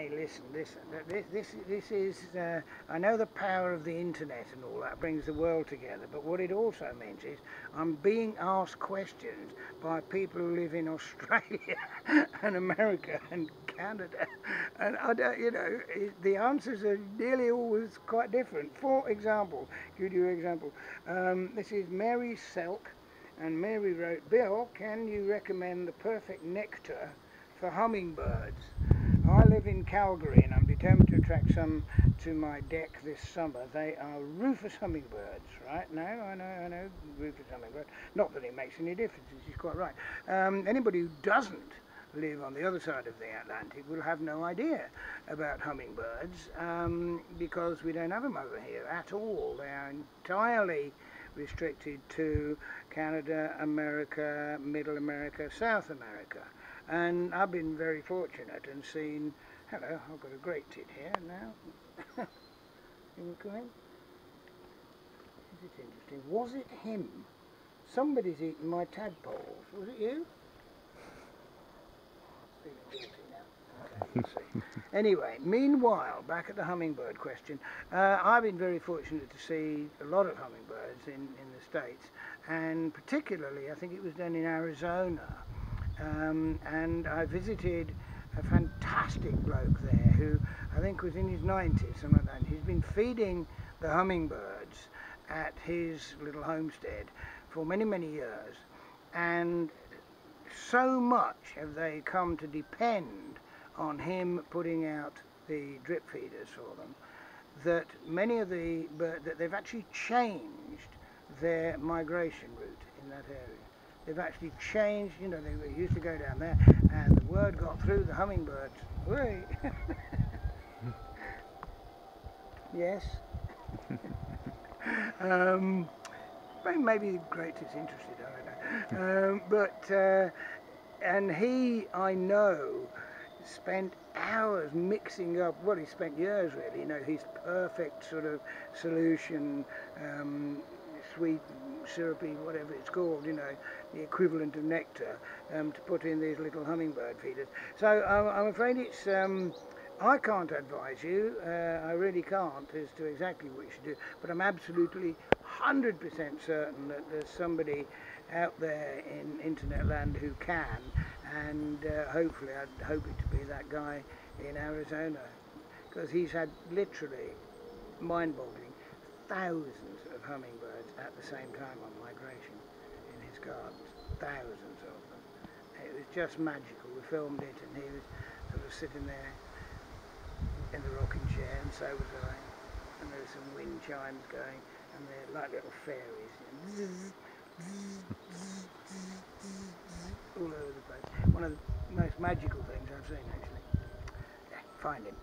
Hey, listen. This is. I know the power of the internet and all that brings the world together, but what it also means is I'm being asked questions by people who live in Australia and America and Canada, and I don't, the answers are nearly always quite different. For example, give you an example. This is Mary Selk, and Mary wrote, "Bill, can you recommend the perfect nectar for hummingbirds? I live in Calgary and I'm determined to attract some to my deck this summer. They are rufous hummingbirds," right? No, I know, rufous hummingbird. Not that it makes any difference, she's quite right. Anybody who doesn't live on the other side of the Atlantic will have no idea about hummingbirds because we don't have them over here at all. They are entirely restricted to Canada, America, Middle America, South America. And I've been very fortunate and seen, hello, I've got a great tit here now. Can you come in? Is it interesting? Was it him? Somebody's eaten my tadpoles. Was it you? Feeling guilty now. Okay, we'll see. Anyway, meanwhile, back at the hummingbird question, I've been very fortunate to see a lot of hummingbirds in the States, and particularly, I think it was done in Arizona. And I visited a fantastic bloke there who I think was in his 90s, something like that. And he's been feeding the hummingbirds at his little homestead for many, many years. And so much have they come to depend on him putting out the drip feeders for them that many of the birds, that they've actually changed their migration route in that area. They've actually changed, they used to go down there and the word got through the hummingbirds. Whee! Yes. Maybe the greatest interested, I don't know. And he, I know, spent hours mixing up, well, he spent years really, his perfect sort of solution, sweet, syrupy, whatever it's called, the equivalent of nectar, to put in these little hummingbird feeders. So I'm afraid it's, I can't advise you, I really can't, as to exactly what you should do, but I'm absolutely 100% certain that there's somebody out there in internet land who can, and hopefully I'd hope it to be that guy in Arizona, because he's had literally mind-boggling thousands of hummingbirds at the same time on migration in his gardens, thousands of them. It was just magical. We filmed it and he was sort of sitting there in the rocking chair, and so was I, and there were some wind chimes going, and they're like little fairies, all over the place. One of the most magical things I've seen, actually. Yeah, find him.